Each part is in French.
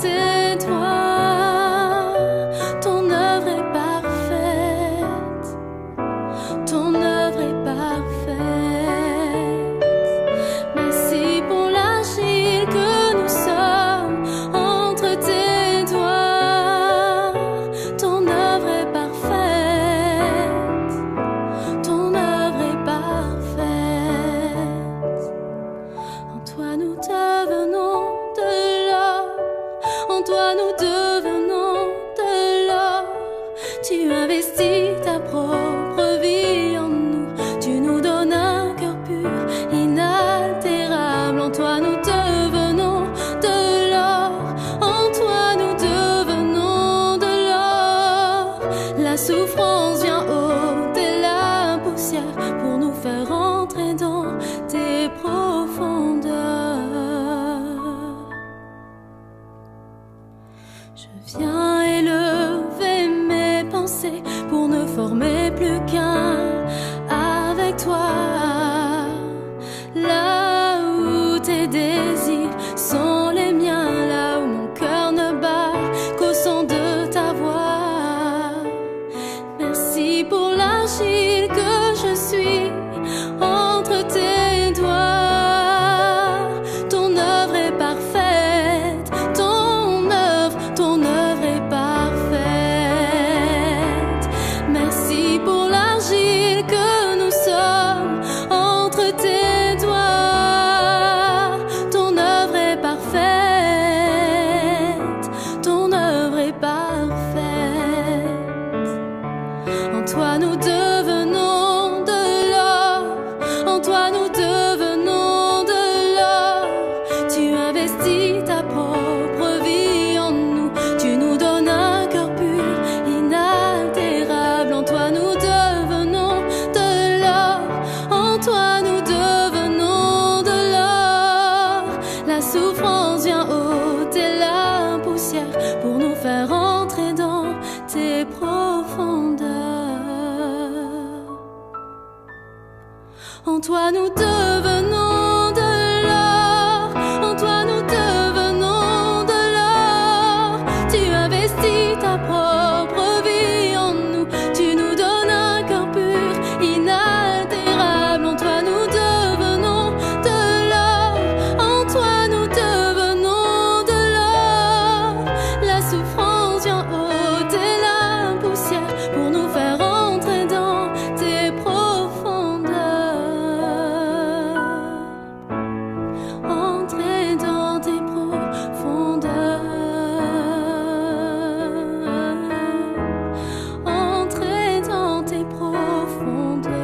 tes doigts. Ton œuvre est parfaite, ton œuvre est parfaite. Merci pour l'argile que nous sommes entre tes doigts. Ton œuvre est parfaite, ton œuvre est parfaite. En toi nous devenons de l'or, en toi nous devenons de l'or. Tu investis ta propre vie en nous, tu nous donnes un cœur pur, inaltérable. En toi nous devenons de l'or, en toi nous devenons de l'or. La souffrance vient ôter la poussière pour nous faire entrer dans tes profondeurs. Je viens élever mes pensées pour ne former plus qu'un avec toi. Là où tes désirs sont les miens, là où mon cœur ne bat qu'au son de ta voix. Merci pour l'argile que je suis entre tes doigts. Ton œuvre est parfaite, ton œuvre est parfaite. Merci pour l'argile que nous sommes entre tes doigts. Ton œuvre est parfaite, ton œuvre est parfaite. En toi nous devenons de l'or, en toi nous devenons de l'or. Tu investis ta propre vie en nous, tu nous donnes un cœur pur, inaltérable. En toi nous devenons de l'or, en toi nous devenons de l'or. La souffrance vient ôter la poussière pour nous faire entrer dans tes profondeurs. En toi nous devenons de l'or, en toi nous devenons de l'or. Tu investis ta propre vie en nous, tu nous donnes un cœur pur, inaltérable. En toi nous devenons de l'or, en toi nous devenons de l'or. La souffrance vient ôter la poussière pour nous faire entrer dans tes profondeurs. Entrer dans tes profondeurs. Entrer dans tes profondeurs.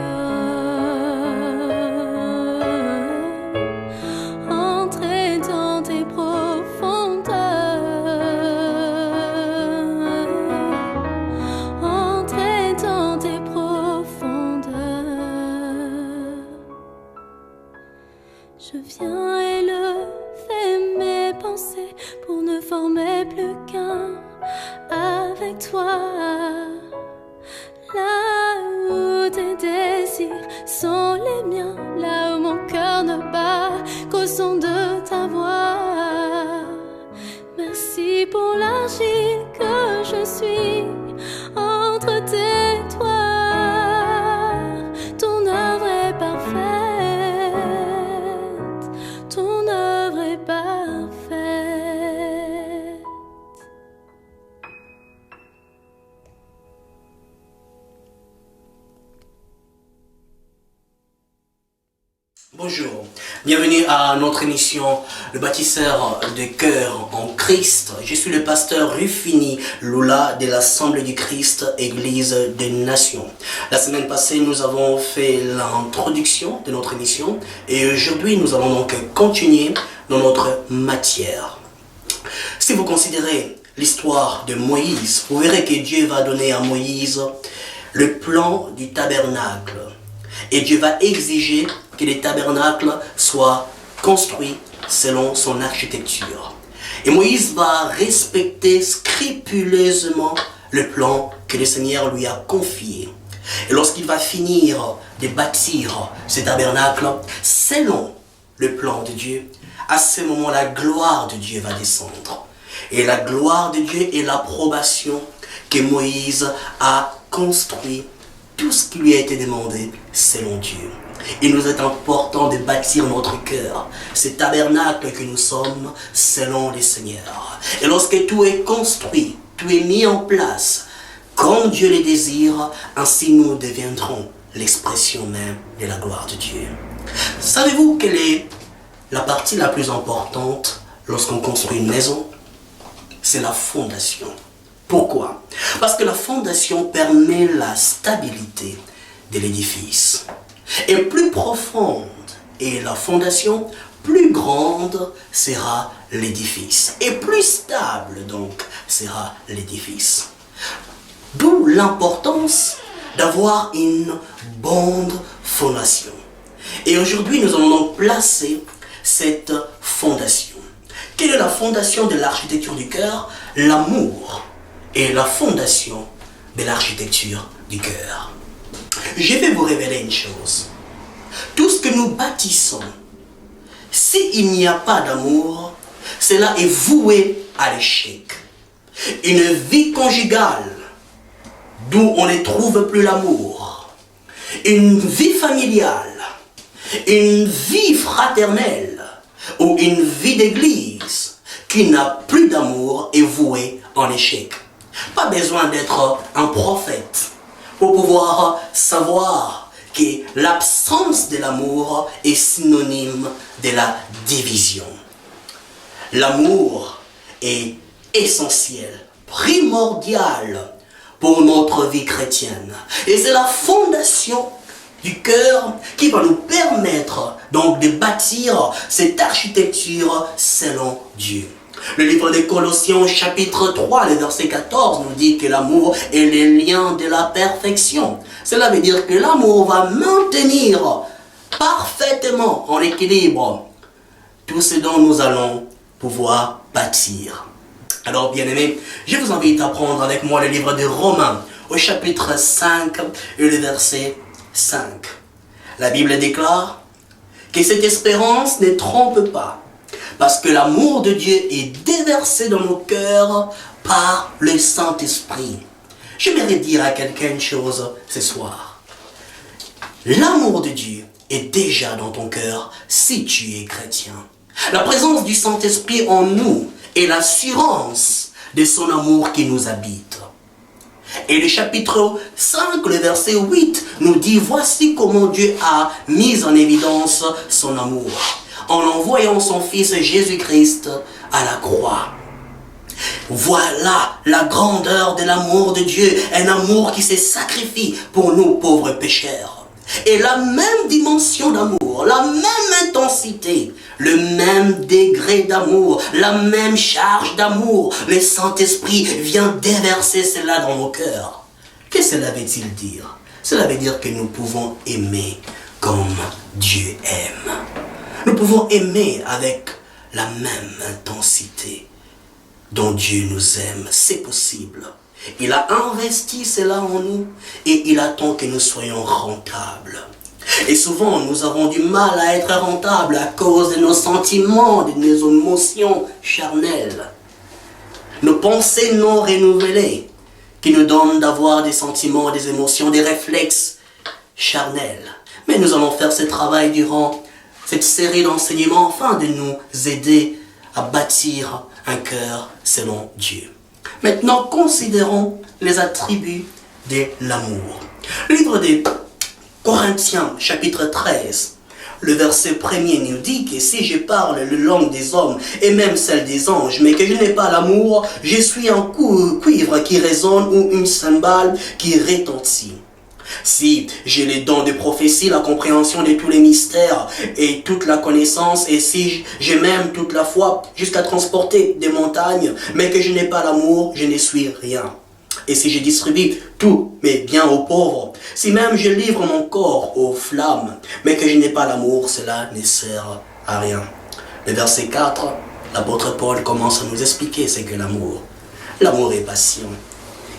Entrer dans tes profondeurs. Entrer dans tes profondeurs. Je viens élever mes pensées pour ne former plus qu'un avec toi. Là où tes désirs sont les miens, là où mon cœur ne bat qu'au son de ta voix. Merci pour l'argile que je suis entre tes doigts. Ton œuvre est parfaite, ton œuvre est parfaite. Bonjour, bienvenue à notre émission Le bâtisseur de cœur en Christ. Je suis le pasteur Rufini Lula de l'Assemblée du Christ, Église des Nations. La semaine passée, nous avons fait l'introduction de notre émission et aujourd'hui, nous allons donc continuer dans notre matière. Si vous considérez l'histoire de Moïse, vous verrez que Dieu va donner à Moïse le plan du tabernacle. Et Dieu va exiger que le tabernacle soit construit selon son architecture. Et Moïse va respecter scrupuleusement le plan que le Seigneur lui a confié. Et lorsqu'il va finir de bâtir ce tabernacle selon le plan de Dieu, à ce moment la gloire de Dieu va descendre. Et la gloire de Dieu et l'approbation que Moïse a construit tout ce qui lui a été demandé selon Dieu. Il nous est important de bâtir notre cœur, ce tabernacle que nous sommes selon le Seigneur. Et lorsque tout est construit, tout est mis en place, comme Dieu le désire, ainsi nous deviendrons l'expression même de la gloire de Dieu. Savez-vous quelle est la partie la plus importante lorsqu'on construit une maison? C'est la fondation. Pourquoi? Parce que la fondation permet la stabilité de l'édifice. Et plus profonde est la fondation, plus grande sera l'édifice. Et plus stable donc sera l'édifice. D'où l'importance d'avoir une bonne fondation. Et aujourd'hui, nous allons donc placer cette fondation. Quelle est la fondation de l'architecture du cœur? L'amour est la fondation de l'architecture du cœur. Je vais vous révéler une chose. Tout ce que nous bâtissons, s'il n'y a pas d'amour, cela est voué à l'échec. Une vie conjugale, d'où on ne trouve plus l'amour. Une vie familiale, une vie fraternelle ou une vie d'église qui n'a plus d'amour est vouée en échec. Pas besoin d'être un prophète pour pouvoir savoir que l'absence de l'amour est synonyme de la division. L'amour est essentiel, primordial pour notre vie chrétienne. Et c'est la fondation du cœur qui va nous permettre donc de bâtir cette architecture selon Dieu. Le livre des Colossiens chapitre 3, le verset 14 nous dit que l'amour est le lien de la perfection. Cela veut dire que l'amour va maintenir parfaitement en équilibre tout ce dont nous allons pouvoir bâtir. Alors bien aimés, je vous invite à prendre avec moi le livre de Romains au chapitre 5 et le verset 5. La Bible déclare que cette espérance ne trompe pas, parce que l'amour de Dieu est déversé dans nos cœurs par le Saint-Esprit. J'aimerais dire à quelqu'un une chose ce soir. L'amour de Dieu est déjà dans ton cœur si tu es chrétien. La présence du Saint-Esprit en nous est l'assurance de son amour qui nous habite. Et le chapitre 5, le verset 8, nous dit, voici comment Dieu a mis en évidence son amour, en envoyant son Fils Jésus-Christ à la croix. Voilà la grandeur de l'amour de Dieu, un amour qui se sacrifie pour nous pauvres pécheurs. Et la même dimension d'amour, la même intensité, le même degré d'amour, la même charge d'amour, le Saint-Esprit vient déverser cela dans nos cœurs. Qu'est-ce que cela veut-il dire? Cela veut dire que nous pouvons aimer comme Dieu aime. Nous pouvons aimer avec la même intensité dont Dieu nous aime. C'est possible. Il a investi cela en nous et il attend que nous soyons rentables. Et souvent, nous avons du mal à être rentables à cause de nos sentiments, de nos émotions charnelles. Nos pensées non renouvelées qui nous donnent d'avoir des sentiments, des émotions, des réflexes charnels. Mais nous allons faire ce travail durant cette série d'enseignements afin de nous aider à bâtir un cœur selon Dieu. Maintenant, considérons les attributs de l'amour. Le livre des Corinthiens, chapitre 13, le verset 1er nous dit que si je parle la langue des hommes et même celle des anges, mais que je n'ai pas l'amour, je suis un cuivre qui résonne ou une cymbale qui retentit. Si j'ai les dons de prophétie, la compréhension de tous les mystères et toute la connaissance, et si j'ai même toute la foi jusqu'à transporter des montagnes, mais que je n'ai pas l'amour, je ne suis rien. Et si je distribue tous mes biens aux pauvres, si même je livre mon corps aux flammes, mais que je n'ai pas l'amour, cela ne sert à rien. Le verset 4, l'apôtre Paul commence à nous expliquer ce que l'amour. L'amour est patient.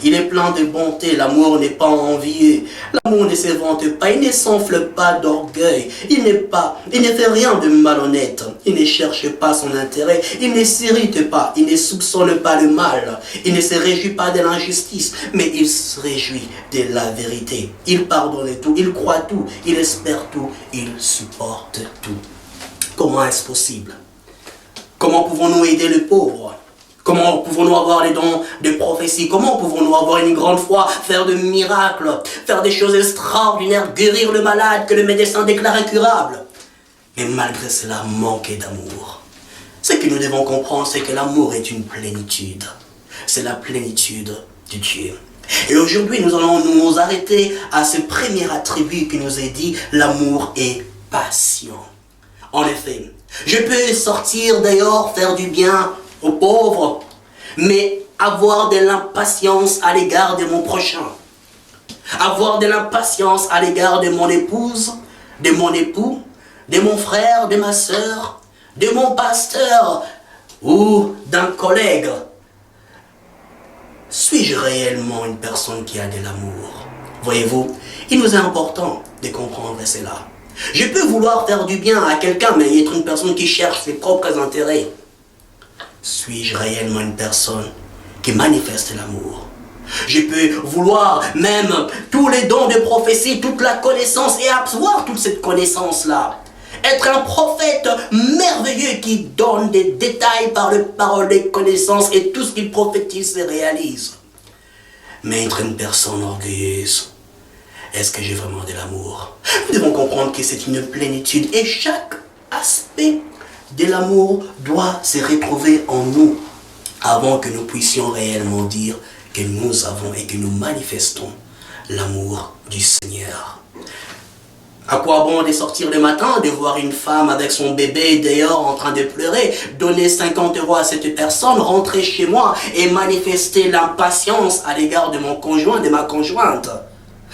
Il est plein de bonté, l'amour n'est pas envié. L'amour ne se vante pas, il ne s'enfle pas d'orgueil. Il ne fait rien de malhonnête. Il ne cherche pas son intérêt. Il ne s'irrite pas, il ne soupçonne pas le mal. Il ne se réjouit pas de l'injustice, mais il se réjouit de la vérité. Il pardonne tout, il croit tout, il espère tout, il supporte tout. Comment est-ce possible? Comment pouvons-nous aider les pauvres? Comment pouvons-nous avoir les dons de prophétie? Comment pouvons-nous avoir une grande foi, faire de miracles, faire des choses extraordinaires, guérir le malade que le médecin déclare incurable? Mais malgré cela, manquer d'amour. Ce que nous devons comprendre, c'est que l'amour est une plénitude. C'est la plénitude de Dieu. Et aujourd'hui, nous allons nous arrêter à ce premier attribut qui nous est dit, l'amour est patient. En effet, je peux sortir dehors, faire du bien aux pauvres, mais avoir de l'impatience à l'égard de mon prochain. Avoir de l'impatience à l'égard de mon épouse, de mon époux, de mon frère, de ma soeur, de mon pasteur ou d'un collègue. Suis-je réellement une personne qui a de l'amour? Voyez-vous, il nous est important de comprendre cela. Je peux vouloir faire du bien à quelqu'un, mais être une personne qui cherche ses propres intérêts. Suis-je réellement une personne qui manifeste l'amour? Je peux vouloir même tous les dons de prophétie, toute la connaissance et avoir toute cette connaissance-là. Être un prophète merveilleux qui donne des détails par les paroles des connaissances et tout ce qu'il prophétise se réalise. Mais être une personne orgueilleuse, est-ce que j'ai vraiment de l'amour? Nous devons comprendre que c'est une plénitude et chaque aspect de l'amour doit se retrouver en nous avant que nous puissions réellement dire que nous avons et que nous manifestons l'amour du Seigneur. À quoi bon de sortir le matin, de voir une femme avec son bébé dehors en train de pleurer, donner 50 € à cette personne, rentrer chez moi et manifester l'impatience à l'égard de mon conjoint, de ma conjointe?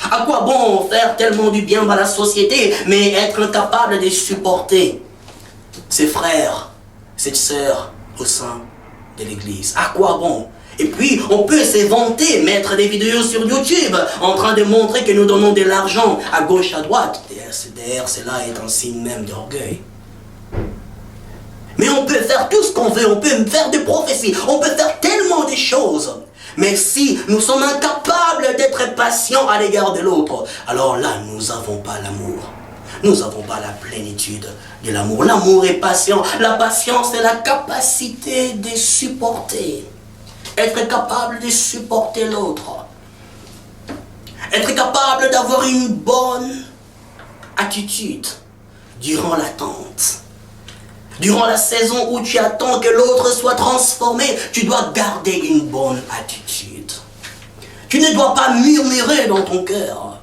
À quoi bon faire tellement du bien à la société, mais être incapable de supporter ses frères, cette sœur au sein de l'église? À quoi bon? Et puis, on peut se vanter, mettre des vidéos sur YouTube, en train de montrer que nous donnons de l'argent à gauche, à droite. D'ailleurs, cela est un signe même d'orgueil. Mais on peut faire tout ce qu'on veut, on peut faire des prophéties, on peut faire tellement de choses. Mais si nous sommes incapables d'être patients à l'égard de l'autre, alors là, nous n'avons pas l'amour. Nous n'avons pas la plénitude de l'amour. L'amour est patient. La patience, c'est la capacité de supporter. Être capable de supporter l'autre. Être capable d'avoir une bonne attitude durant l'attente. Durant la saison où tu attends que l'autre soit transformé, tu dois garder une bonne attitude. Tu ne dois pas murmurer dans ton cœur.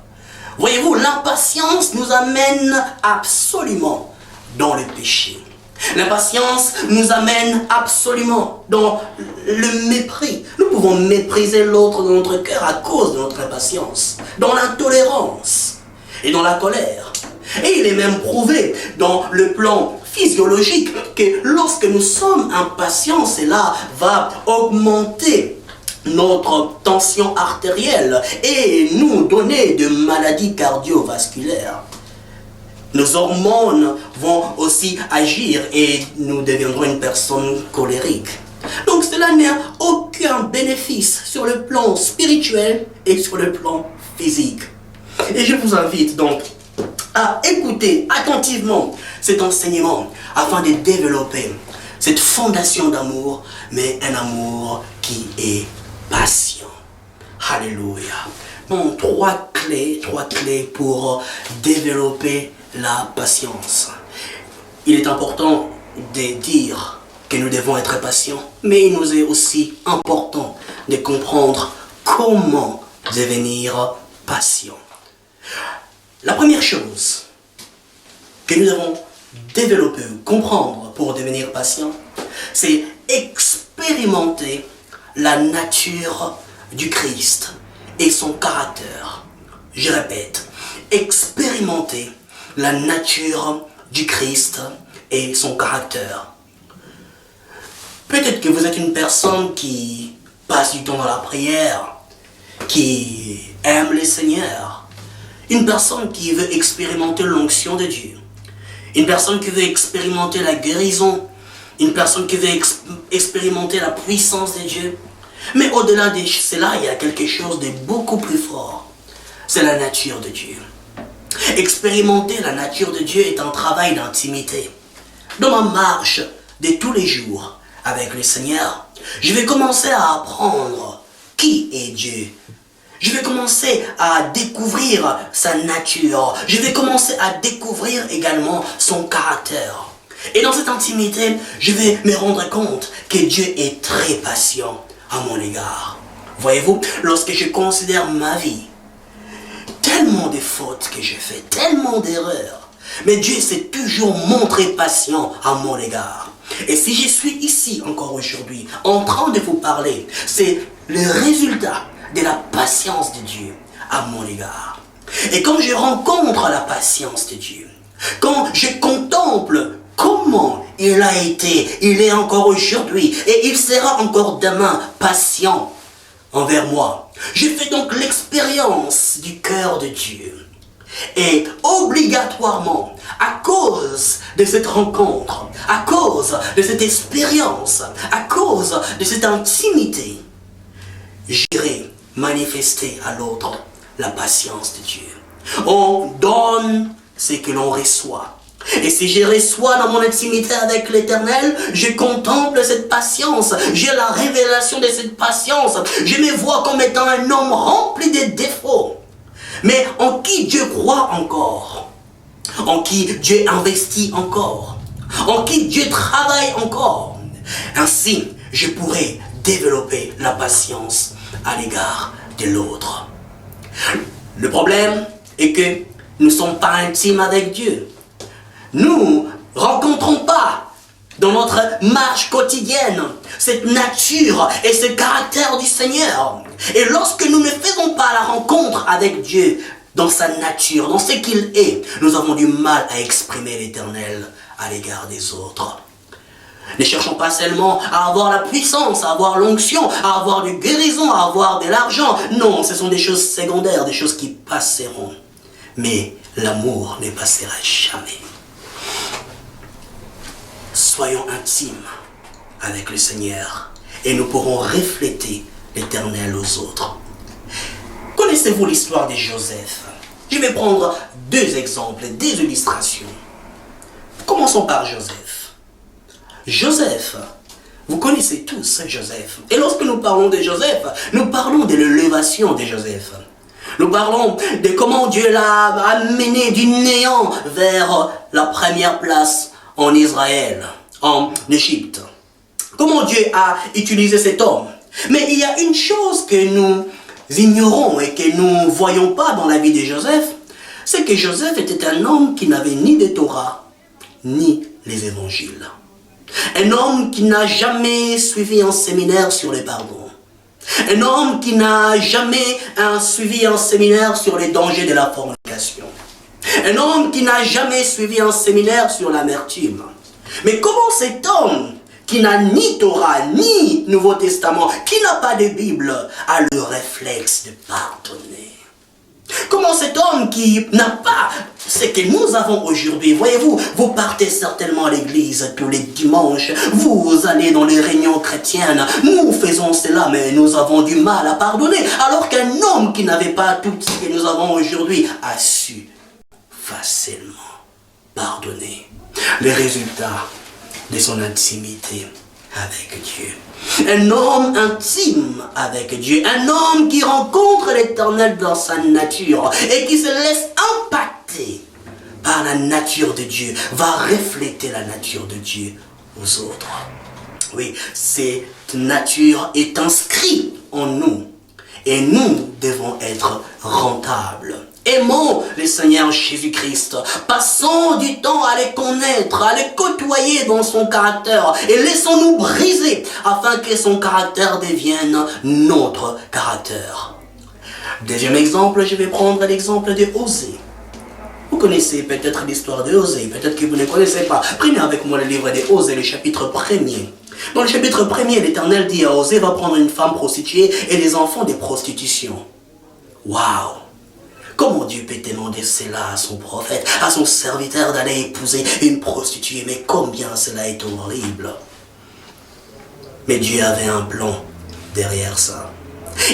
Voyez-vous, l'impatience nous amène absolument dans le péché. L'impatience nous amène absolument dans le mépris. Nous pouvons mépriser l'autre dans notre cœur à cause de notre impatience, dans l'intolérance et dans la colère. Et il est même prouvé dans le plan physiologique que lorsque nous sommes impatients, cela va augmenter notre tension artérielle et nous donner des maladies cardiovasculaires. Nos hormones vont aussi agir et nous deviendrons une personne colérique. Donc cela n'a aucun bénéfice sur le plan spirituel et sur le plan physique. Et je vous invite donc à écouter attentivement cet enseignement afin de développer cette fondation d'amour, mais un amour qui est patient. Alléluia. Bon, trois clés pour développer la patience. Il est important de dire que nous devons être patients, mais il nous est aussi important de comprendre comment devenir patient. La première chose que nous devons développer ou comprendre pour devenir patient, c'est expérimenter la nature du Christ et son caractère. Je répète, expérimenter la nature du Christ et son caractère. Peut-être que vous êtes une personne qui passe du temps dans la prière, qui aime le Seigneur, une personne qui veut expérimenter l'onction de Dieu, une personne qui veut expérimenter la guérison, une personne qui veut expérimenter la puissance de Dieu. Mais au-delà de cela, il y a quelque chose de beaucoup plus fort. C'est la nature de Dieu. Expérimenter la nature de Dieu est un travail d'intimité. Dans ma marche de tous les jours avec le Seigneur, je vais commencer à apprendre qui est Dieu. Je vais commencer à découvrir sa nature. Je vais commencer à découvrir également son caractère. Et dans cette intimité, je vais me rendre compte que Dieu est très patient à mon égard. Voyez-vous, lorsque je considère ma vie, tellement de fautes que j'ai fait, tellement d'erreurs, mais Dieu s'est toujours montré patient à mon égard. Et si je suis ici encore aujourd'hui, en train de vous parler, c'est le résultat de la patience de Dieu à mon égard. Et quand je rencontre la patience de Dieu, quand je contemple comment il a été, il est encore aujourd'hui, et il sera encore demain patient envers moi, je fais donc l'expérience du cœur de Dieu. Et obligatoirement, à cause de cette rencontre, à cause de cette expérience, à cause de cette intimité, j'irai manifester à l'autre la patience de Dieu. On donne ce que l'on reçoit. Et si je reçois dans mon intimité avec l'Éternel, je contemple cette patience, j'ai la révélation de cette patience, je me vois comme étant un homme rempli de défauts, mais en qui Dieu croit encore, en qui Dieu investit encore, en qui Dieu travaille encore. Ainsi, je pourrai développer la patience à l'égard de l'autre. Le problème est que nous ne sommes pas intimes avec Dieu. Nous ne rencontrons pas dans notre marche quotidienne cette nature et ce caractère du Seigneur. Et lorsque nous ne faisons pas la rencontre avec Dieu dans sa nature, dans ce qu'il est, nous avons du mal à exprimer l'Éternel à l'égard des autres. Ne cherchons pas seulement à avoir la puissance, à avoir l'onction, à avoir du guérison, à avoir de l'argent. Non, ce sont des choses secondaires, des choses qui passeront. Mais l'amour ne passera jamais. Soyons intimes avec le Seigneur et nous pourrons refléter l'Éternel aux autres. Connaissez-vous l'histoire de Joseph? Je vais prendre deux exemples, des illustrations. Commençons par Joseph. Joseph, vous connaissez tous Joseph. Et lorsque nous parlons de Joseph, nous parlons de l'élévation de Joseph. Nous parlons de comment Dieu l'a amené du néant vers la première place en Israël, en Égypte. Comment Dieu a utilisé cet homme. Mais il y a une chose que nous ignorons et que nous ne voyons pas dans la vie de Joseph, c'est que Joseph était un homme qui n'avait ni de Torah, ni les évangiles. Un homme qui n'a jamais suivi un séminaire sur les pardons. Un homme qui n'a jamais suivi un séminaire sur les dangers de la fornication. Un homme qui n'a jamais suivi un séminaire sur l'amertume. Mais comment cet homme qui n'a ni Torah, ni Nouveau Testament, qui n'a pas de Bible, a le réflexe de pardonner? Comment cet homme qui n'a pas ce que nous avons aujourd'hui, voyez-vous, vous partez certainement à l'église tous les dimanches, vous allez dans les réunions chrétiennes, nous faisons cela, mais nous avons du mal à pardonner, alors qu'un homme qui n'avait pas tout ce que nous avons aujourd'hui a su facilement pardonner. Les résultats de son intimité avec Dieu. Un homme intime avec Dieu, un homme qui rencontre l'Éternel dans sa nature et qui se laisse impacter par la nature de Dieu, va refléter la nature de Dieu aux autres. Oui, cette nature est inscrite en nous et nous devons être rentables. Aimons le Seigneur Jésus-Christ. Passons du temps à les connaître, à les côtoyer dans son caractère. Et laissons-nous briser afin que son caractère devienne notre caractère. Deuxième exemple, je vais prendre l'exemple de Osée. Vous connaissez peut-être l'histoire de Osée, peut-être que vous ne connaissez pas. Prenez avec moi le livre de Osée, le chapitre 1er. Dans le chapitre 1er, l'Éternel dit à Osée, va prendre une femme prostituée et des enfants de prostitution. Waouh! Comment Dieu peut demander cela à son prophète, à son serviteur d'aller épouser une prostituée? Mais combien cela est horrible! Mais Dieu avait un plan derrière ça.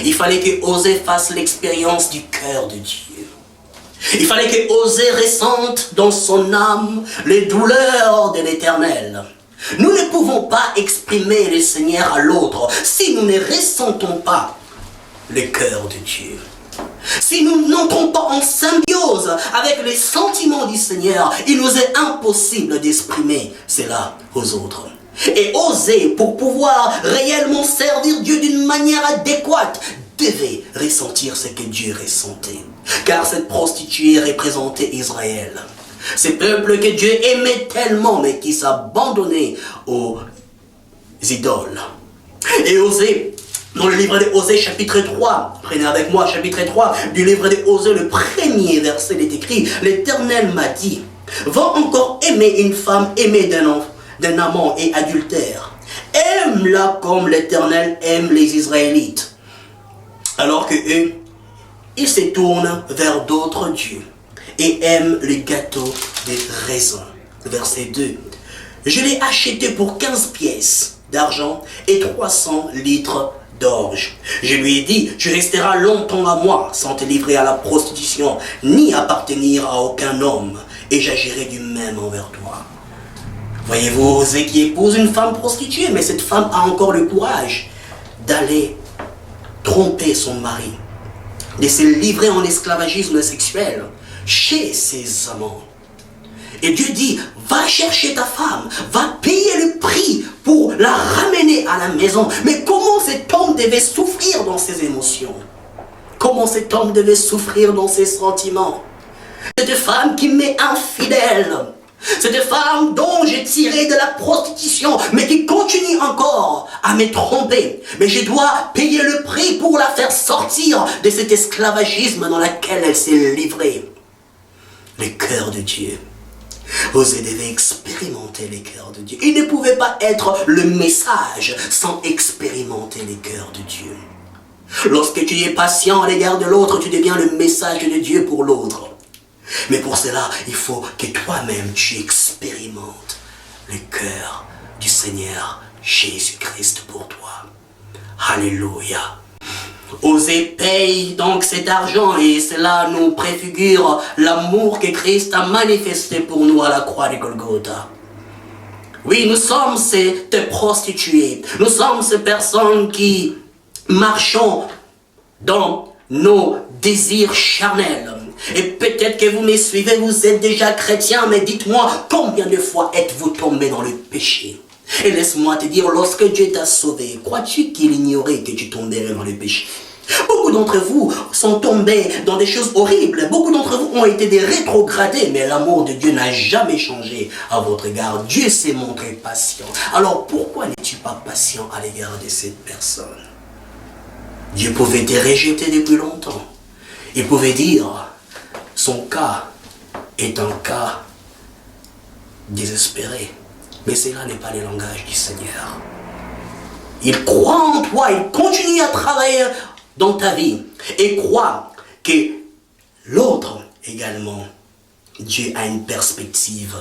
Il fallait que Osée fasse l'expérience du cœur de Dieu. Il fallait que Osée ressente dans son âme les douleurs de l'Éternel. Nous ne pouvons pas exprimer le Seigneur à l'autre si nous ne ressentons pas le cœur de Dieu. Si nous n'entrons pas en symbiose avec les sentiments du Seigneur, il nous est impossible d'exprimer cela aux autres. Et Osée, pour pouvoir réellement servir Dieu d'une manière adéquate, devait ressentir ce que Dieu ressentait. Car cette prostituée représentait Israël. Ce peuple que Dieu aimait tellement, mais qui s'abandonnait aux idoles. Et Osée, dans le livre de Osée, chapitre 3, prenez avec moi chapitre 3, du livre de Osée, le premier verset est écrit, l'Éternel m'a dit, va encore aimer une femme aimée d'un amant et adultère. Aime-la comme l'Éternel aime les Israélites. Alors que eux, ils se tournent vers d'autres dieux et aiment les gâteaux des raisins. Verset 2. Je l'ai acheté pour 15 pièces d'argent et 300 litres d'orge. Je lui ai dit, tu resteras longtemps à moi sans te livrer à la prostitution, ni appartenir à aucun homme, et j'agirai du même envers toi. Voyez-vous, Osée qui épouse une femme prostituée, mais cette femme a encore le courage d'aller tromper son mari, de se livrer en esclavagisme sexuel chez ses amants. Et Dieu dit, va chercher ta femme, va payer le prix pour la ramener à la maison. Mais comment cet homme devait souffrir dans ses émotions? Comment cet homme devait souffrir dans ses sentiments? Cette femme qui m'est infidèle, cette femme dont j'ai tiré de la prostitution, mais qui continue encore à me tromper. Mais je dois payer le prix pour la faire sortir de cet esclavagisme dans lequel elle s'est livrée. Le cœur de Dieu. Osée devait expérimenter les cœurs de Dieu. Il ne pouvait pas être le message sans expérimenter les cœurs de Dieu. Lorsque tu es patient à l'égard de l'autre, tu deviens le message de Dieu pour l'autre. Mais pour cela, il faut que toi-même tu expérimentes le cœur du Seigneur Jésus-Christ pour toi. Alléluia. Osée paye donc cet argent et cela nous préfigure l'amour que Christ a manifesté pour nous à la croix de Golgotha. Oui, nous sommes ces prostituées, nous sommes ces personnes qui marchons dans nos désirs charnels. Et peut-être que vous me suivez, vous êtes déjà chrétien, mais dites-moi, combien de fois êtes-vous tombé dans le péché? Et laisse-moi te dire, lorsque Dieu t'a sauvé, crois-tu qu'il ignorait que tu tomberais dans le péché? Beaucoup d'entre vous sont tombés dans des choses horribles. Beaucoup d'entre vous ont été des rétrogradés, mais l'amour de Dieu n'a jamais changé à votre égard. Dieu s'est montré patient. Alors pourquoi n'es-tu pas patient à l'égard de cette personne? Dieu pouvait te rejeter depuis longtemps. Il pouvait dire, son cas est un cas désespéré. Mais cela n'est pas le langage du Seigneur. Il croit en toi, il continue à travailler dans ta vie et croit que l'autre également, Dieu a une perspective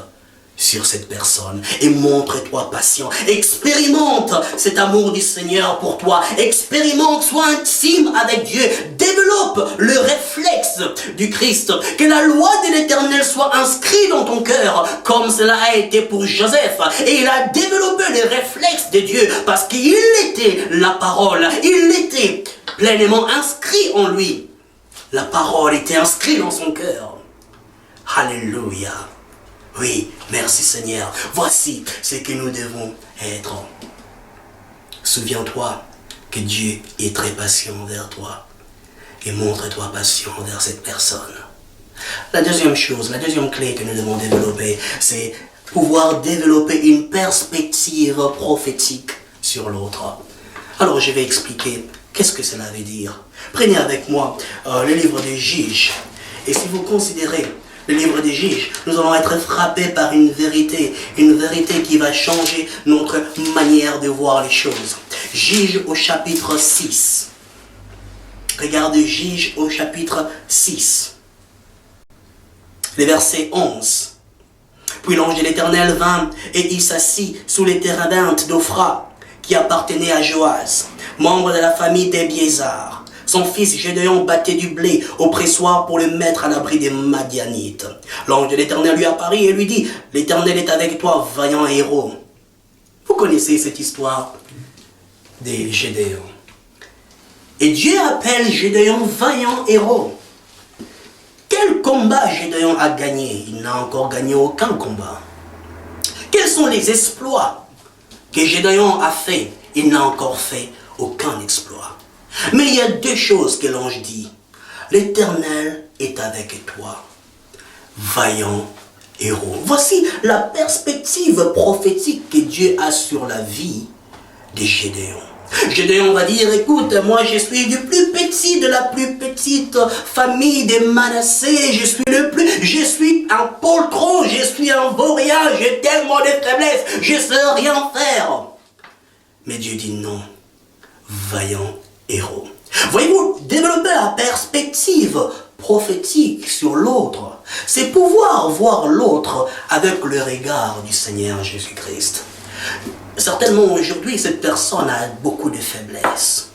sur cette personne. Et montre-toi patient. Expérimente cet amour du Seigneur pour toi. Expérimente, sois intime avec Dieu. Développe le réflexe du Christ. Que la loi de l'Éternel soit inscrite dans ton cœur, comme cela a été pour Joseph. Et il a développé le réflexe de Dieu parce qu'il était la parole. Il était pleinement inscrit en lui. La parole était inscrite dans son cœur. Alléluia. Oui, merci Seigneur. Voici ce que nous devons être. Souviens-toi que Dieu est très patient envers toi. Et montre-toi patient envers cette personne. La deuxième chose, la deuxième clé que nous devons développer, c'est pouvoir développer une perspective prophétique sur l'autre. Alors je vais expliquer qu'est-ce que cela veut dire. Prenez avec moi le livre des Juges. Et si vous considérez le livre des Juges, nous allons être frappés par une vérité qui va changer notre manière de voir les choses. Juges au chapitre 6. Regarde Juge au chapitre 6, le verset 11. Puis l'ange de l'Éternel vint et il s'assit sous les térébintes d'Ophra, qui appartenait à Joas, membre de la famille d'Ebiézar. Son fils Gédéon battait du blé au pressoir pour le mettre à l'abri des Madianites. L'ange de l'Éternel lui apparut et lui dit, « L'Éternel est avec toi, vaillant héros. » Vous connaissez cette histoire de Gédéon. Et Dieu appelle Gédéon vaillant héros. Quel combat Gédéon a gagné? Il n'a encore gagné aucun combat. Quels sont les exploits que Gédéon a fait? Il n'a encore fait aucun exploit. Mais il y a deux choses que l'ange dit. L'Éternel est avec toi, vaillant héros. Voici la perspective prophétique que Dieu a sur la vie de Gédéon. Gédéon va dire, écoute, moi je suis du plus petit de la plus petite famille des Manassés, je suis un poltron, je suis un vaurien, j'ai tellement de faiblesses, je ne sais rien faire. Mais Dieu dit non, vaillant héros. Voyez-vous, développer la perspective prophétique sur l'autre, c'est pouvoir voir l'autre avec le regard du Seigneur Jésus-Christ. Certainement aujourd'hui, cette personne a beaucoup de faiblesses,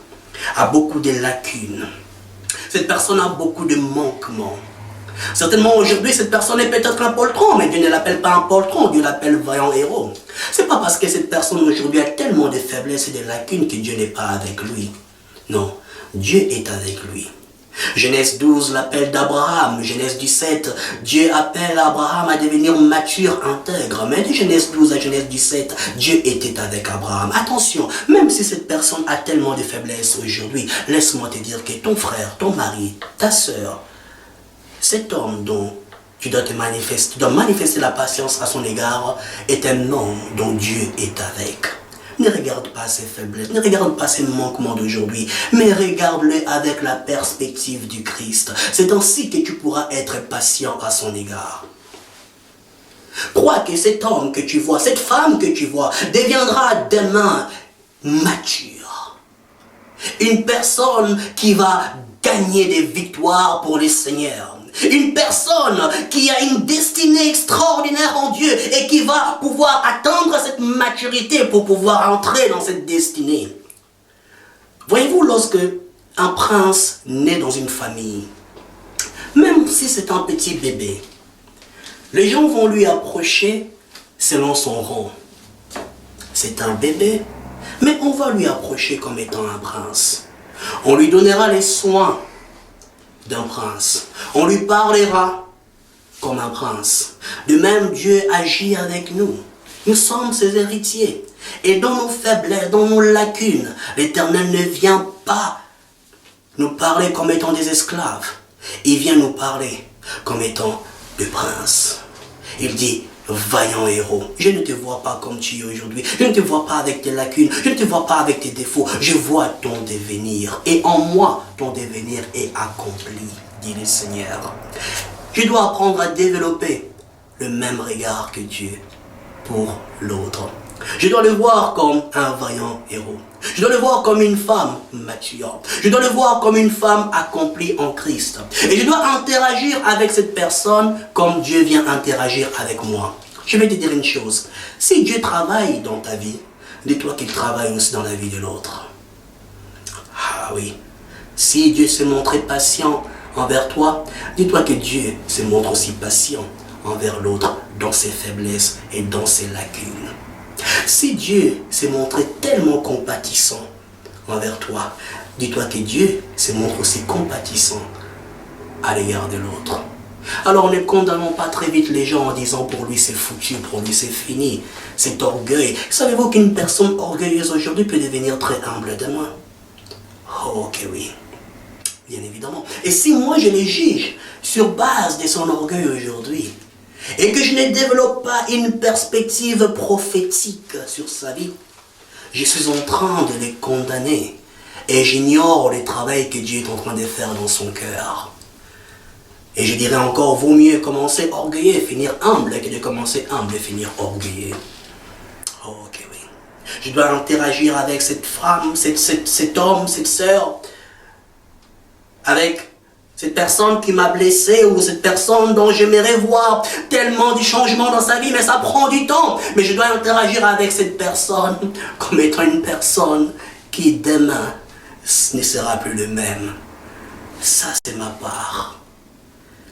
a beaucoup de lacunes. Cette personne a beaucoup de manquements. Certainement aujourd'hui, cette personne est peut-être un poltron, mais Dieu ne l'appelle pas un poltron, Dieu l'appelle vaillant héros. Ce n'est pas parce que cette personne aujourd'hui a tellement de faiblesses et de lacunes que Dieu n'est pas avec lui. Non, Dieu est avec lui. Genèse 12, l'appel d'Abraham. Genèse 17, Dieu appelle Abraham à devenir mature, intègre. Mais de Genèse 12 à Genèse 17, Dieu était avec Abraham. Attention, même si cette personne a tellement de faiblesses aujourd'hui, laisse-moi te dire que ton frère, ton mari, ta soeur, cet homme dont tu dois manifester la patience à son égard, est un homme dont Dieu est avec. Ne regarde pas ses faiblesses, ne regarde pas ses manquements d'aujourd'hui, mais regarde-le avec la perspective du Christ. C'est ainsi que tu pourras être patient à son égard. Crois que cet homme que tu vois, cette femme que tu vois, deviendra demain mature. Une personne qui va gagner des victoires pour le Seigneur. Une personne qui a une destinée extraordinaire en Dieu et qui va pouvoir atteindre cette maturité pour pouvoir entrer dans cette destinée. Voyez-vous, lorsque un prince naît dans une famille, même si c'est un petit bébé, les gens vont lui approcher selon son rang. C'est un bébé, mais on va lui approcher comme étant un prince. On lui donnera les soins d'un prince. On lui parlera comme un prince. De même, Dieu agit avec nous. Nous sommes ses héritiers. Et dans nos faiblesses, dans nos lacunes, l'Éternel ne vient pas nous parler comme étant des esclaves. Il vient nous parler comme étant des princes. Il dit, vaillant héros, je ne te vois pas comme tu es aujourd'hui. Je ne te vois pas avec tes lacunes. Je ne te vois pas avec tes défauts. Je vois ton devenir. Et en moi, ton devenir est accompli, dit le Seigneur. Je dois apprendre à développer le même regard que Dieu pour l'autre. Je dois le voir comme un vaillant héros. Je dois le voir comme une femme mature. Je dois le voir comme une femme accomplie en Christ. Et je dois interagir avec cette personne comme Dieu vient interagir avec moi. Je vais te dire une chose. Si Dieu travaille dans ta vie, dis-toi qu'il travaille aussi dans la vie de l'autre. Ah oui. Si Dieu se montrait patient envers toi, dis-toi que Dieu se montre aussi patient envers l'autre dans ses faiblesses et dans ses lacunes. Si Dieu s'est montré tellement compatissant envers toi, dis-toi que Dieu se montre aussi compatissant à l'égard de l'autre. Alors ne condamnons pas très vite les gens en disant pour lui c'est foutu, pour lui c'est fini, c'est orgueil. Savez-vous qu'une personne orgueilleuse aujourd'hui peut devenir très humble demain? Oh, ok, oui, bien évidemment. Et si moi je les juge sur base de son orgueil aujourd'hui, et que je ne développe pas une perspective prophétique sur sa vie, je suis en train de les condamner et j'ignore le travail que Dieu est en train de faire dans son cœur. Et je dirais encore, vaut mieux commencer orgueilleux et finir humble que de commencer humble et finir orgueilleux. Oh, ok, oui. Je dois interagir avec cette femme, cet homme, cette sœur avec cette personne qui m'a blessé ou cette personne dont j'aimerais voir tellement de changements dans sa vie, mais ça prend du temps. Mais je dois interagir avec cette personne comme étant une personne qui demain ne sera plus le même. Ça, c'est ma part.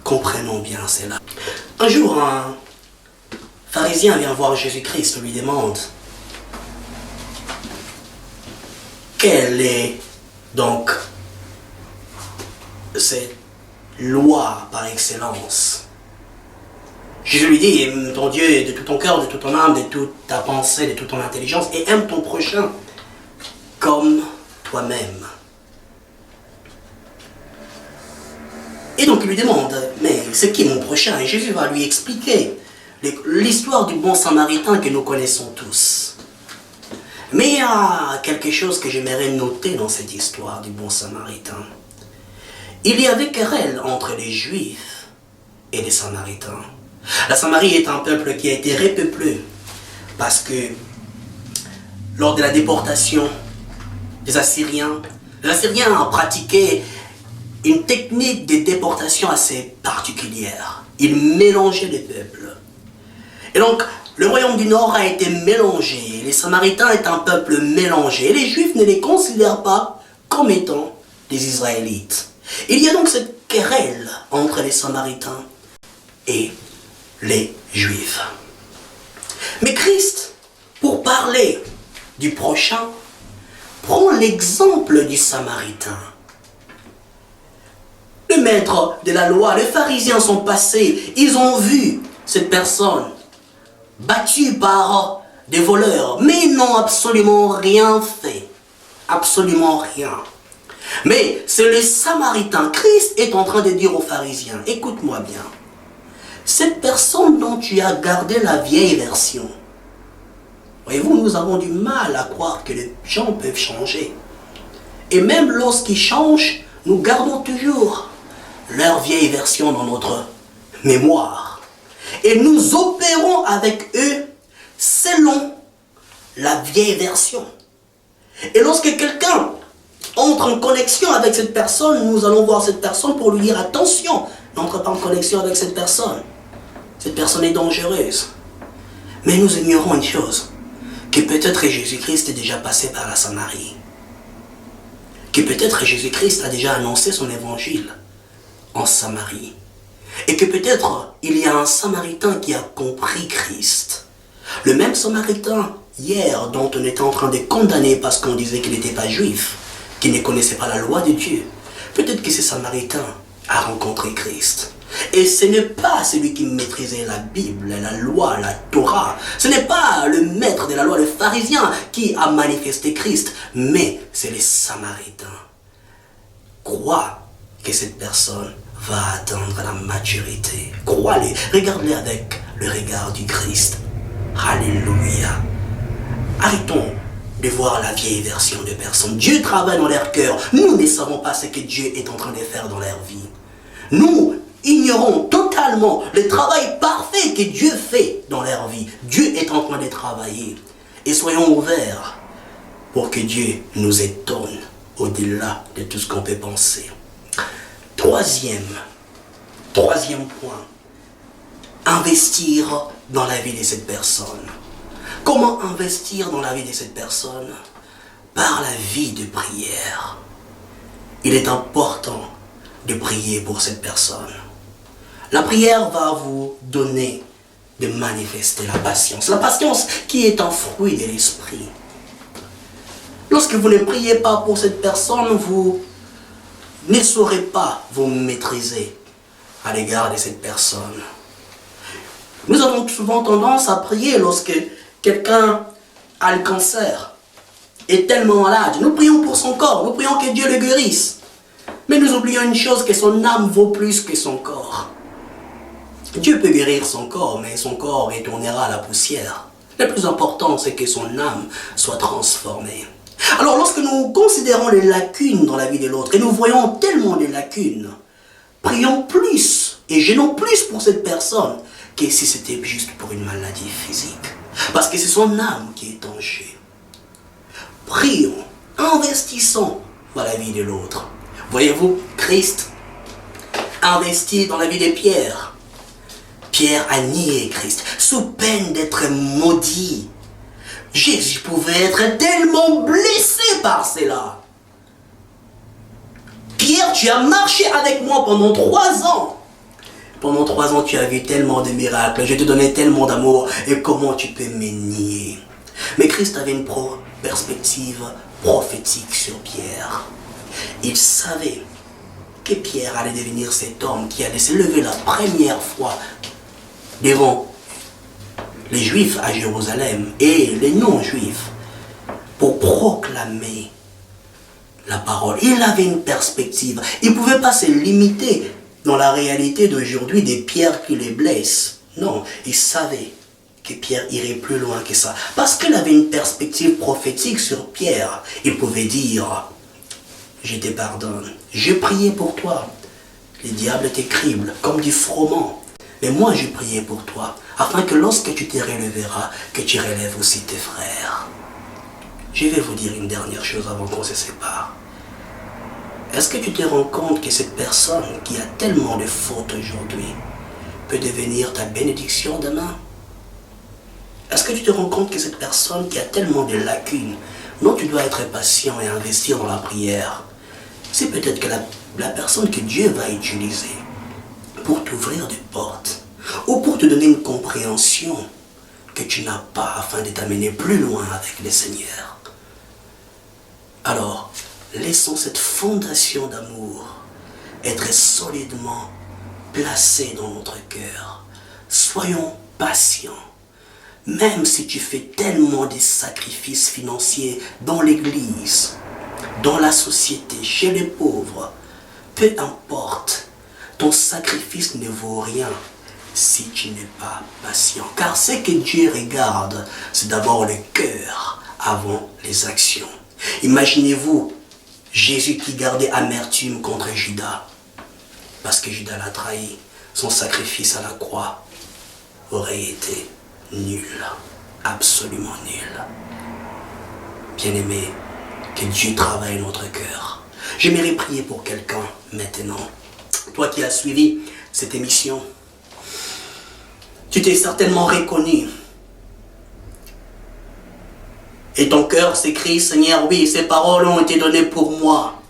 Comprenons bien cela. Un jour, un pharisien vient voir Jésus-Christ, lui demande quelle est donc cette loi par excellence. Jésus lui dit, aime ton Dieu de tout ton cœur, de toute ton âme, de toute ta pensée, de toute ton intelligence, et aime ton prochain comme toi-même. Et donc il lui demande, mais c'est qui mon prochain? Et Jésus va lui expliquer l'histoire du bon samaritain que nous connaissons tous. Mais il y a quelque chose que j'aimerais noter dans cette histoire du bon samaritain. Il y avait querelle entre les Juifs et les Samaritains. La Samarie est un peuple qui a été repeuplé parce que lors de la déportation des Assyriens, les Assyriens ont pratiqué une technique de déportation assez particulière. Ils mélangeaient les peuples. Et donc, le royaume du Nord a été mélangé. Les Samaritains est un peuple mélangé. Et les Juifs ne les considèrent pas comme étant des Israélites. Il y a donc cette querelle entre les Samaritains et les Juifs. Mais Christ, pour parler du prochain, prend l'exemple du Samaritain. Le maître de la loi, les pharisiens sont passés, ils ont vu cette personne battue par des voleurs, mais ils n'ont absolument rien fait. Absolument rien. Mais c'est le Samaritain. Christ est en train de dire aux pharisiens, écoute-moi bien, cette personne dont tu as gardé la vieille version, voyez-vous, nous avons du mal à croire que les gens peuvent changer. Et même lorsqu'ils changent, nous gardons toujours leur vieille version dans notre mémoire. Et nous opérons avec eux selon la vieille version. Et lorsque quelqu'un entre en connexion avec cette personne, nous allons voir cette personne pour lui dire attention, n'entre pas en connexion avec cette personne. Cette personne est dangereuse. Mais nous ignorons une chose, que peut-être Jésus-Christ est déjà passé par la Samarie. Que peut-être Jésus-Christ a déjà annoncé son évangile en Samarie. Et que peut-être il y a un Samaritain qui a compris Christ. Le même Samaritain, hier, dont on était en train de condamner parce qu'on disait qu'il n'était pas juif, qu'il ne connaissait pas la loi de Dieu. Peut-être que ce Samaritain a rencontré Christ. Et ce n'est pas celui qui maîtrisait la Bible, la loi, la Torah. Ce n'est pas le maître de la loi, le pharisien, qui a manifesté Christ, mais c'est les Samaritains. Crois que cette personne va atteindre la maturité. Crois-le. Regarde-le avec le regard du Christ. Alléluia. Arrêtons de voir la vieille version de personnes. Dieu travaille dans leur cœur. Nous ne savons pas ce que Dieu est en train de faire dans leur vie. Nous ignorons totalement le travail parfait que Dieu fait dans leur vie. Dieu est en train de travailler. Et soyons ouverts pour que Dieu nous étonne au-delà de tout ce qu'on peut penser. Troisième point, investir dans la vie de cette personne. Comment investir dans la vie de cette personne? Par la vie de prière. Il est important de prier pour cette personne. La prière va vous donner de manifester la patience. La patience qui est un fruit de l'esprit. Lorsque vous ne priez pas pour cette personne, vous ne saurez pas vous maîtriser à l'égard de cette personne. Nous avons souvent tendance à prier lorsque quelqu'un a le cancer, est tellement malade. Nous prions pour son corps, nous prions que Dieu le guérisse. Mais nous oublions une chose, que son âme vaut plus que son corps. Dieu peut guérir son corps, mais son corps retournera à la poussière. Le plus important, c'est que son âme soit transformée. Alors lorsque nous considérons les lacunes dans la vie de l'autre, et nous voyons tellement de lacunes, prions plus et gênons plus pour cette personne que si c'était juste pour une maladie physique. Parce que c'est son âme qui est en jeu. Prions, investissons dans la vie de l'autre. Voyez-vous, Christ investit dans la vie de Pierre. Pierre a nié Christ, sous peine d'être maudit. Jésus pouvait être tellement blessé par cela. Pierre, tu as marché avec moi pendant 3 ans. Pendant 3 ans, tu as vu tellement de miracles. Je te donnais tellement d'amour. Et comment tu peux me nier? Mais Christ avait une perspective prophétique sur Pierre. Il savait que Pierre allait devenir cet homme qui allait se lever la première fois devant les Juifs à Jérusalem et les non-Juifs pour proclamer la parole. Il avait une perspective. Il ne pouvait pas se limiter dans la réalité d'aujourd'hui des pierres qui les blessent. Non, il savait que Pierre irait plus loin que ça. Parce qu'il avait une perspective prophétique sur Pierre. Il pouvait dire, je te pardonne, je priais pour toi. Les diables te criblent comme du froment. Mais moi, je priais pour toi, afin que lorsque tu te relèveras, que tu relèves aussi tes frères. Je vais vous dire une dernière chose avant qu'on se sépare. Est-ce que tu te rends compte que cette personne qui a tellement de fautes aujourd'hui peut devenir ta bénédiction demain? Est-ce que tu te rends compte que cette personne qui a tellement de lacunes, non, tu dois être patient et investir dans la prière? C'est peut-être que la personne que Dieu va utiliser pour t'ouvrir des portes ou pour te donner une compréhension que tu n'as pas afin de t'amener plus loin avec le Seigneur. Alors, laissons cette fondation d'amour être solidement placée dans notre cœur. Soyons patients. Même si tu fais tellement de sacrifices financiers dans l'église, dans la société, chez les pauvres, peu importe, ton sacrifice ne vaut rien si tu n'es pas patient. Car ce que Dieu regarde, c'est d'abord le cœur avant les actions. Imaginez-vous Jésus qui gardait amertume contre Judas, parce que Judas l'a trahi. Son sacrifice à la croix aurait été nul, absolument nul. Bien-aimé, que Dieu travaille notre cœur. J'aimerais prier pour quelqu'un maintenant. Toi qui as suivi cette émission, tu t'es certainement reconnu. Et ton cœur s'écrie, Seigneur, oui, ces paroles ont été données pour moi.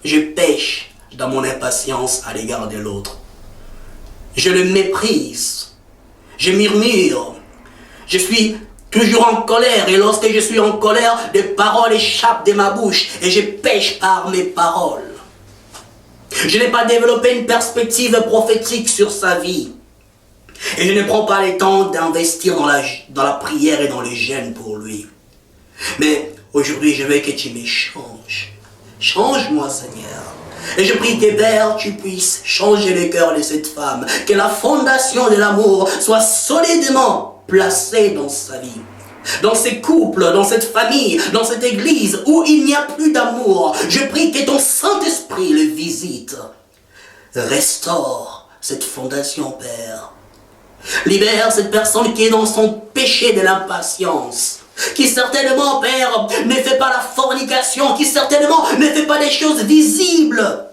Je pêche dans mon impatience à l'égard de l'autre. Je le méprise. Je murmure. Je suis toujours en colère. Et lorsque je suis en colère, des paroles échappent de ma bouche. Et je pêche par mes paroles. Je n'ai pas développé une perspective prophétique sur sa vie. Et je ne prends pas le temps d'investir dans la prière et dans le jeûne pour lui. Mais aujourd'hui, je veux que tu me changes. Change-moi, Seigneur. Et je prie que, Père, tu puisses changer le cœur de cette femme. Que la fondation de l'amour soit solidement placée dans sa vie. Dans ses couples, dans cette famille, dans cette église où il n'y a plus d'amour. Je prie que ton Saint-Esprit le visite. Restaure cette fondation, Père. Libère cette personne qui est dans son péché de l'impatience. Qui certainement, Père, ne fait pas la fornication, qui certainement ne fait pas des choses visibles,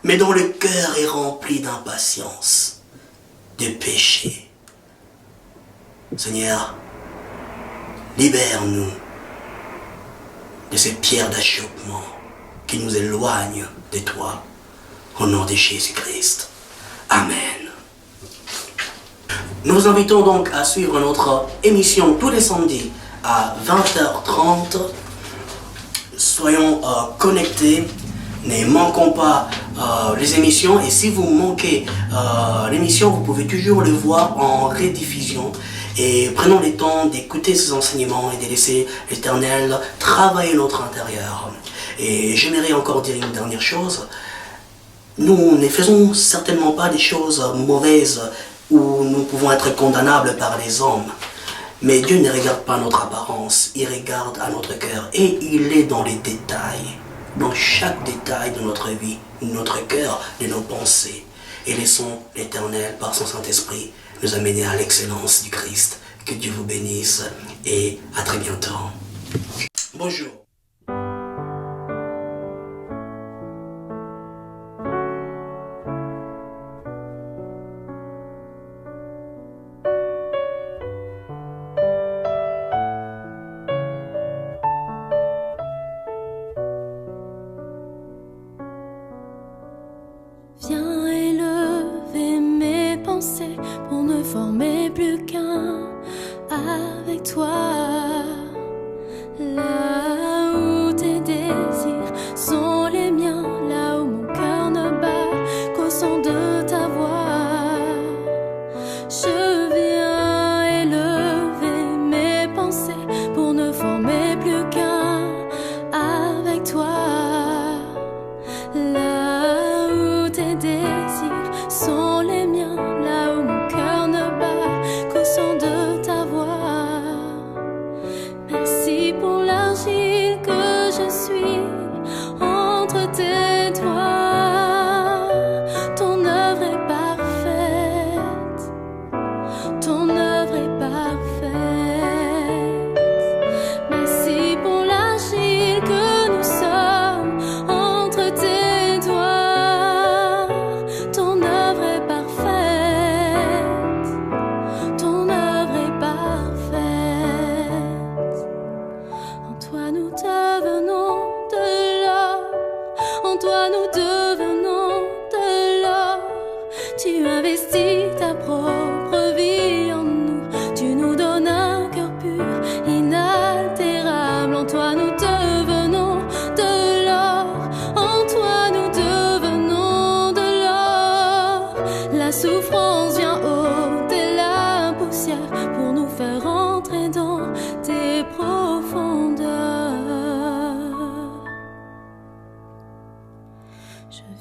mais dont le cœur est rempli d'impatience, de péché. Seigneur, libère-nous de ces pierres d'achoppement qui nous éloignent de toi, au nom de Jésus-Christ. Amen. Nous vous invitons donc à suivre notre émission tous les samedis à 20h30. Soyons connectés, ne manquons pas les émissions. Et si vous manquez l'émission, vous pouvez toujours le voir en rediffusion. Et prenons le temps d'écouter ces enseignements et de laisser l'Éternel travailler notre intérieur. Et j'aimerais encore dire une dernière chose. Nous ne faisons certainement pas des choses mauvaises où nous pouvons être condamnables par les hommes. Mais Dieu ne regarde pas notre apparence, il regarde à notre cœur. Et il est dans les détails, dans chaque détail de notre vie, notre cœur, de nos pensées. Et laissons l'Éternel, par son Saint-Esprit, nous amener à l'excellence du Christ. Que Dieu vous bénisse et à très bientôt. Bonjour.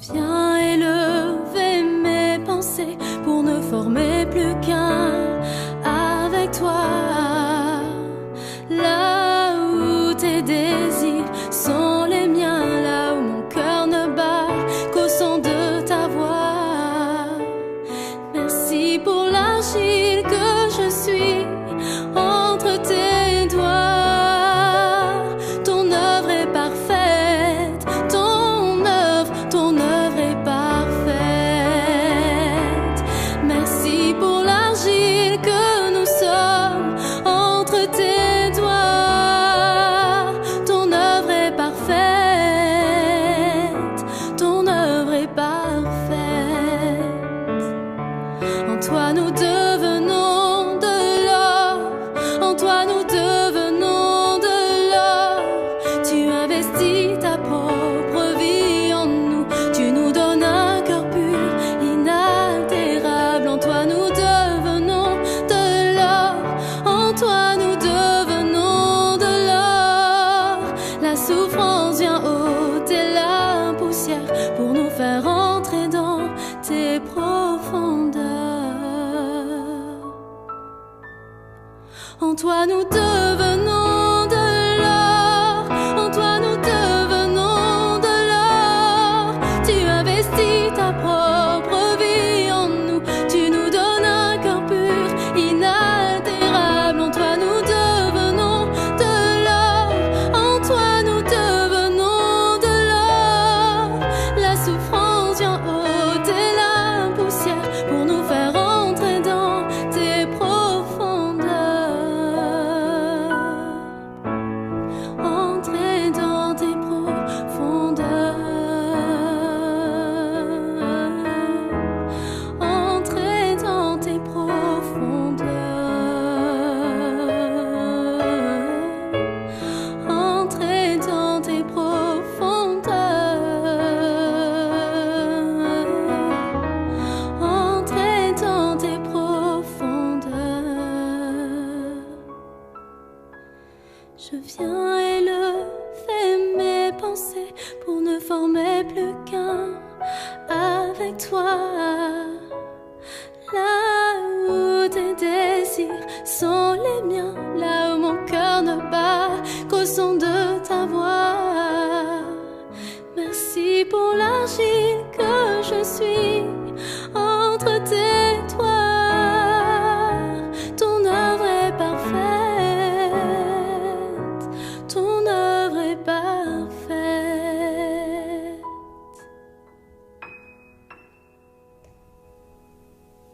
Viens élever mes pensées pour ne former plus qu'un avec toi. Là où tes désirs sont les miens, là où mon cœur ne bat qu'au son de ta voix. Merci pour l'argile que je suis entre tes doigts. Ton œuvre est parfaite, ton œuvre est parfaite. Merci pour l'argile que nous sommes entre tes doigts. Ton œuvre est parfaite, ton œuvre est parfaite. En toi nous devenons de l'or, en toi nous devenons de l'or. Tu investis ta propre vie en nous, tu nous donnes un cœur pur, inaltérable. En toi nous devenons de l'or, en toi nous devenons de l'or. La souffrance vient ôter la poussière pour nous faire entrer dans tes profondeurs. En toi nous devenons de l'or, en toi nous devenons de l'or. Tu investis ta propre vie en nous, tu nous donnes un cœur pur, inaltérable. En toi nous devenons de l'or, en toi nous devenons de l'or. La souffrance vient ôter la poussière pour nous faire entrer dans tes profondeurs. Entrer dans tes profondeurs. Entrer dans tes profondeurs. Entrer dans tes profondeurs. Entrer dans tes profondeurs. Je viens élever mes pensées pour ne former plus qu'un avec toi. Là où tes désirs sont